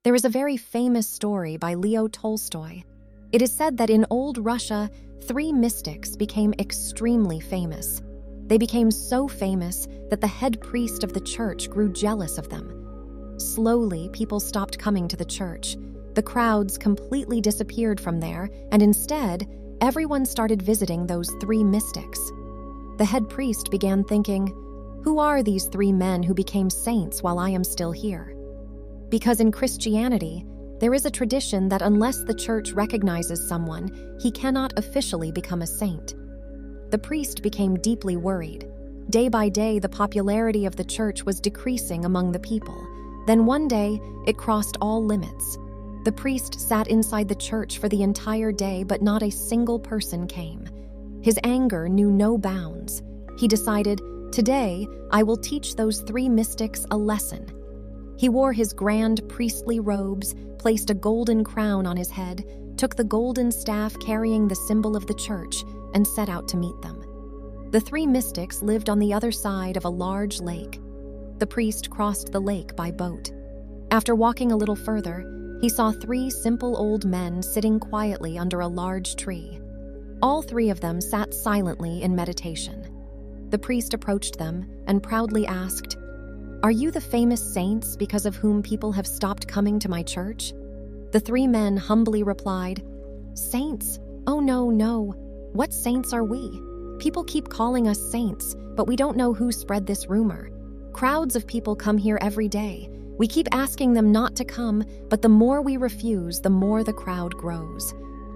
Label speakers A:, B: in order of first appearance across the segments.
A: There is a very famous story by Leo Tolstoy. It is said that in old Russia, 3 mystics became extremely famous. They became so famous that the head priest of the church grew jealous of them. Slowly, people stopped coming to the church. The crowds completely disappeared from there, and instead, everyone started visiting those 3 mystics. The head priest began thinking, "Who are these 3 men who became saints while I am still here?" Because in Christianity, there is a tradition that unless the church recognizes someone, he cannot officially become a saint. The priest became deeply worried. Day by day, the popularity of the church was decreasing among the people. Then one day, it crossed all limits. The priest sat inside the church for the entire day, but not a single person came. His anger knew no bounds. He decided, "Today, I will teach those 3 mystics a lesson." He wore his grand priestly robes, placed a golden crown on his head, took the golden staff carrying the symbol of the church, and set out to meet them. The 3 mystics lived on the other side of a large lake. The priest crossed the lake by boat. After walking a little further, he saw 3 simple old men sitting quietly under a large tree. All 3 of them sat silently in meditation. The priest approached them and proudly asked, "Are you the famous saints because of whom people have stopped coming to my church?" The 3 men humbly replied, "Saints? Oh no. What saints are we? People keep calling us saints, but we don't know who spread this rumor. Crowds of people come here every day. We keep asking them not to come, but the more we refuse, the more the crowd grows.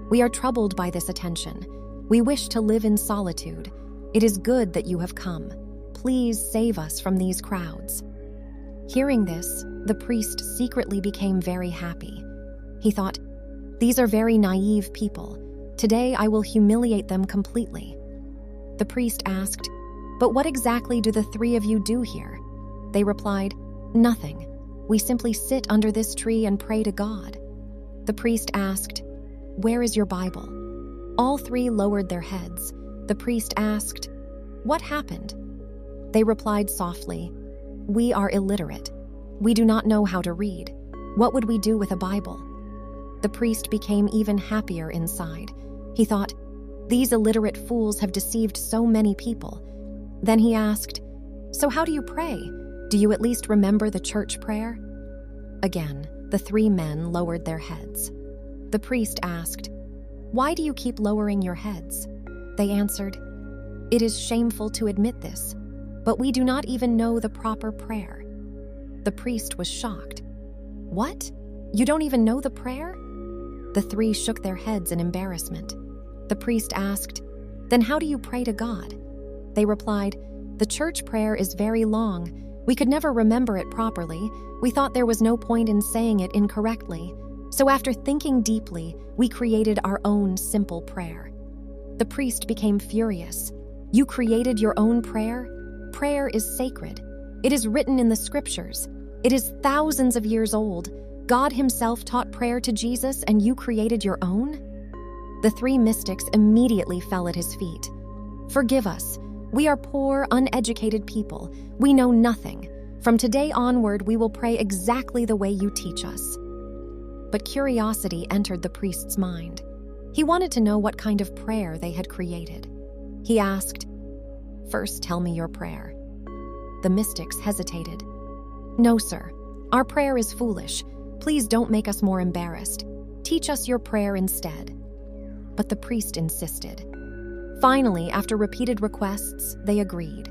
A: We are troubled by this attention. We wish to live in solitude. It is good that you have come. Please save us from these crowds." Hearing this, the priest secretly became very happy. He thought, "These are very naive people. Today I will humiliate them completely." The priest asked, "But what exactly do the 3 of you do here?" They replied, "Nothing. We simply sit under this tree and pray to God." The priest asked, "Where is your Bible?" All 3 lowered their heads. The priest asked, "What happened?" They replied softly, "We are illiterate. We do not know how to read. What would we do with a Bible?" The priest became even happier inside. He thought, "These illiterate fools have deceived so many people." Then he asked, "So how do you pray? Do you at least remember the church prayer?" Again, the 3 men lowered their heads. The priest asked, "Why do you keep lowering your heads?" They answered, "It is shameful to admit this, but we do not even know the proper prayer." The priest was shocked. "What? You don't even know the prayer?" The 3 shook their heads in embarrassment. The priest asked, "Then how do you pray to God?" They replied, "The church prayer is very long. We could never remember it properly. We thought there was no point in saying it incorrectly. So after thinking deeply, we created our own simple prayer." The priest became furious. "You created your own prayer? Prayer is sacred. It is written in the scriptures. It is thousands of years old. God himself taught prayer to Jesus, and you created your own?" The 3 mystics immediately fell at his feet. "Forgive us. We are poor, uneducated people. We know nothing. From today onward, we will pray exactly the way you teach us." But curiosity entered the priest's mind. He wanted to know what kind of prayer they had created. He asked, "First, tell me your prayer." The mystics hesitated. "No, sir. Our prayer is foolish. Please don't make us more embarrassed. Teach us your prayer instead." But the priest insisted. Finally, after repeated requests, they agreed.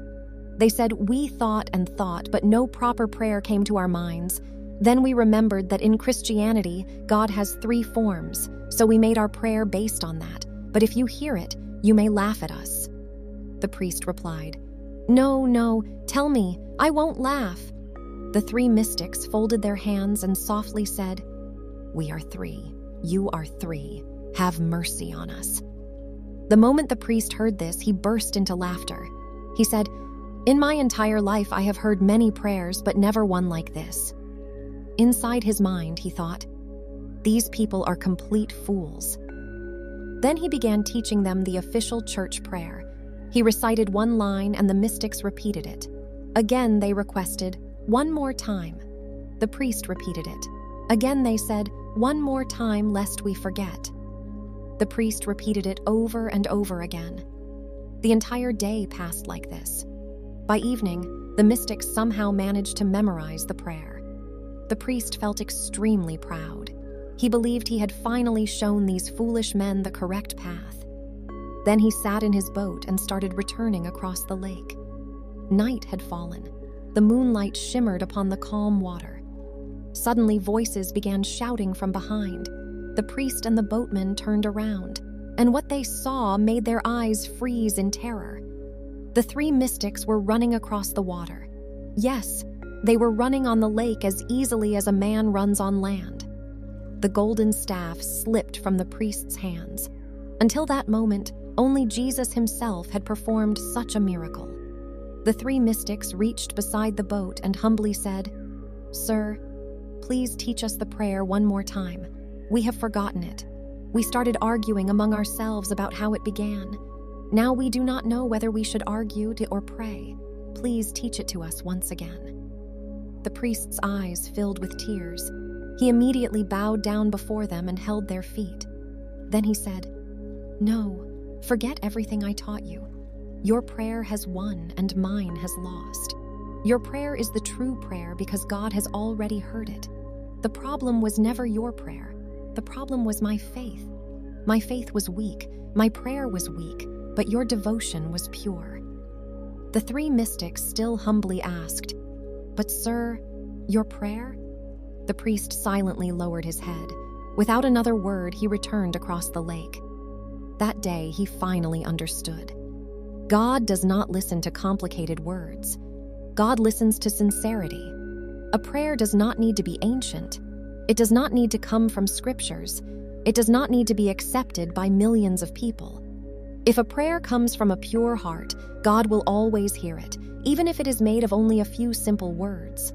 A: They said, "We thought and thought, but no proper prayer came to our minds. Then we remembered that in Christianity, God has 3 forms, so we made our prayer based on that. But if you hear it, you may laugh at us." The priest replied, No, tell me, I won't laugh." The 3 mystics folded their hands and softly said, "We are 3. You are 3. Have mercy on us." The moment the priest heard this, he burst into laughter. He said, "In my entire life, I have heard many prayers, but never one like this." Inside his mind, he thought, "These people are complete fools." Then he began teaching them the official church prayer. He recited one line and the mystics repeated it. Again, they requested, "One more time." The priest repeated it. Again they said, "One more time, lest we forget." The priest repeated it over and over again. The entire day passed like this. By evening, the mystics somehow managed to memorize the prayer. The priest felt extremely proud. He believed he had finally shown these foolish men the correct path. Then he sat in his boat and started returning across the lake. Night had fallen. The moonlight shimmered upon the calm water. Suddenly, voices began shouting from behind. The priest and the boatman turned around, and what they saw made their eyes freeze in terror. The three mystics were running across the water. Yes, they were running on the lake as easily as a man runs on land. The golden staff slipped from the priest's hands. Until that moment, only Jesus himself had performed such a miracle. The three mystics reached beside the boat and humbly said, "Sir, please teach us the prayer one more time. We have forgotten it. We started arguing among ourselves about how it began. Now we do not know whether we should argue or pray. Please teach it to us once again." The priest's eyes filled with tears. He immediately bowed down before them and held their feet. Then he said, "No, forget everything I taught you. Your prayer has won and mine has lost. Your prayer is the true prayer because God has already heard it. The problem was never your prayer. The problem was my faith. My faith was weak, my prayer was weak, but your devotion was pure." The three mystics still humbly asked, "But sir, your prayer?" The priest silently lowered his head. Without another word, he returned across the lake. That day, he finally understood. God does not listen to complicated words. God listens to sincerity. A prayer does not need to be ancient. It does not need to come from scriptures. It does not need to be accepted by millions of people. If a prayer comes from a pure heart, God will always hear it, even if it is made of only a few simple words.